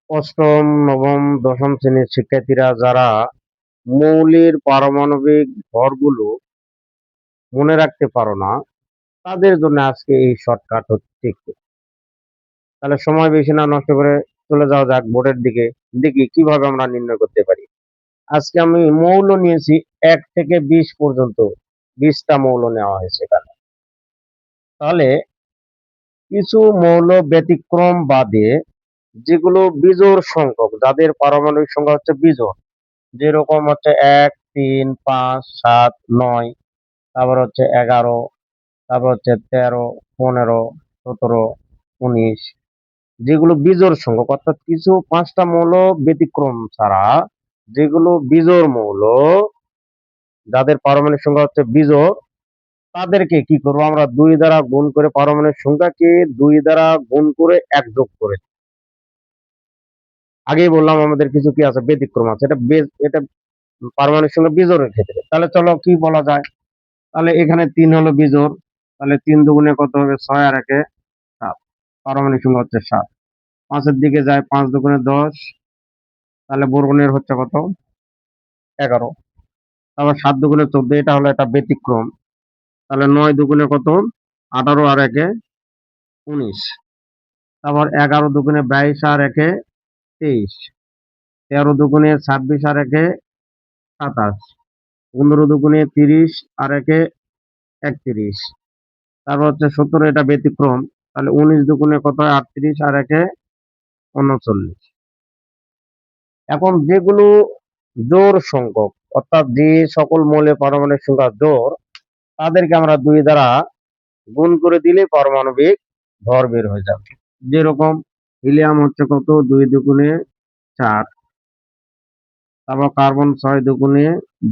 অষ্টম, নবম, দশম শ্রেণীর শিক্ষার্থীরা যারা মৌলের পারমাণবিক ভরগুলো মনে রাখতে পারো না, তাদের জন্য আজকে এই শর্টকাট হচ্ছে একটু। তাহলে সময় বেশি না নষ্ট করে চলে যাওয়া যাক বোর্ডের দিকে, দেখি কিভাবে আমরা নির্ণয় করতে পারি। আজকে আমি মৌল নিয়েছি 1 থেকে 20 পর্যন্ত, 20টা মৌল নেওয়া হয়েছে এখানে। তাহলে কিছু মৌল ব্যতিক্রম বাদে, যেগুলো বিজোড় সংখ্যক, যাদের পারমাণবিক সংখ্যা হচ্ছে বিজোড়, যেরকম হচ্ছে 1, 3, 5, 7, 9, তারপর হচ্ছে 11, তারপর হচ্ছে 13, 15, 17, 19, যেগুলো বিজোড় সংখ্যক, অর্থাৎ কিছু 5টা মৌল ব্যতিক্রম ছাড়া যেগুলো বিজোড় মৌল, যাদের পারমাণবিক সংখ্যা হচ্ছে বিজোড়, তাদেরকে কি করবো আমরা 2 দ্বারা গুণ করে, পারমাণবিক সংখ্যাকে 2 দ্বারা গুণ করে 1 যোগ করে। আগেই বললাম আমাদের কিছু কি আছে, ব্যতিক্রম আছে। এটা পারমাণবিক সংখ্যা বিজোড়ের ক্ষেত্রে। তাহলে চলো কি বলা যায়। তাহলে এখানে 3 হলো বিজোড়, তাহলে 3 দুগুণে কত হবে, 6 আর 1 এ 7, পারমাণবিক সংখ্যা হচ্ছে 7। 5 এর দিকে যায়, 5 দুগুণে 10, তাহলে বর্গমূলের হচ্ছে কত, 11। তারপর 7 দুগুণে 14, এটা হলো একটা ব্যতিক্রম, তাহলে 9 দুগুণে কত, 18 আর 1 এ 19। তারপর 11 দুগুণে 22 আর 1 এ 23। 13 দুগুণে 26 আর 1 এ 27। 15 দুগুণে 30 আর 1 এ 31। তারপর হচ্ছে 17, এটা ব্যতিক্রম, তাহলে 19 দুগুণে কত হয়, 38 আর 1 এ 39। এখন যেগুলো জোড় সংখ্যক, অর্থাৎ যে সকল মৌলের পারমাণবিক সংখ্যা জোড়, তাদেরকে আমরা 2 দ্বারা গুণ করে দিলে পারমাণবিক ভর বের হয়ে যাবে। যেরকম হিলিয়াম হচ্ছে কত, 2 দুগুণে 4, তারপর কার্বন 6 দুগুণে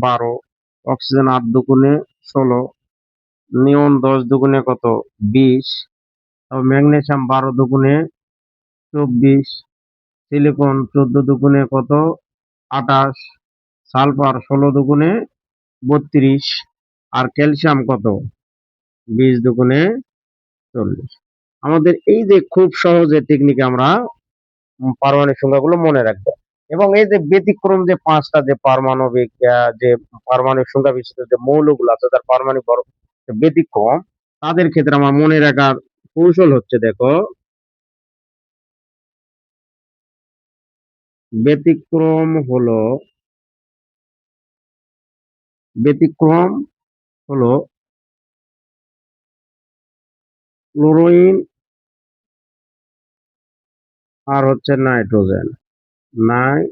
12, অক্সিজেন 8 দুগুণে 16, নিয়ন 10 দুগুণে কত, 20, তারপর ম্যাগনেসিয়াম 12 দুগুণে 24, সিলিকন 14 দুগুণে কত, 28, সালফার 16 দুগুণে 32, আর ক্যালসিয়াম কত, 20 দুগুণে 40। আমাদের এই যে খুব সহজে টেকনিকে আমরা পারমাণবিক সংখ্যাগুলো মনে রাখবো। এবং এই যে ব্যতিক্রম যে 5টা যে পারমাণবিক যে পারমাণবিক সংখ্যা বিশিষ্ট যে মৌলগুলো আছে, তার পারমাণবিক ভর ব্যতিক্রম, তাদের ক্ষেত্রে আমার মনে রাখার কৌশল হচ্ছে, দেখো, ব্যতিক্রম হলো ব্যতিক্রম হলো ক্লোরিন আর হচ্ছে নাইট্রোজেন। নাইট্রোজেন,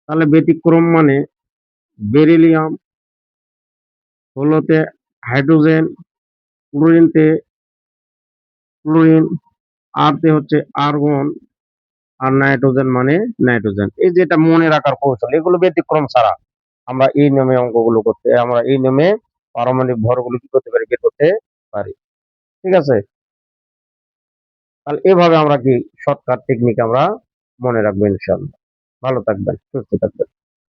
তাহলে ব্যতিক্রম মানে বেরিলিয়াম, হলোতে হাইড্রোজেন, ক্লোরিনতে ক্লোরিন, আরতে হচ্ছে আর্গন, আর নাইট্রোজেন মানে নাইট্রোজেন। এই যেটা মনে রাখার কৌশল, এগুলো ব্যতিক্রম ছাড়া আমরা এই নিয়মে অঙ্কগুলো করতে, আমরা এই নিয়মে পারমাণবিক ভরগুলো কি করতে পারি, বের করতে পারি। ঠিক আছে, তাহলে এভাবে আমরা কি শর্টকাট টেকনিক আমরা মনে রাখবো ইনশাআল্লাহ। ভালো থাকবেন, সুস্থ থাকবেন।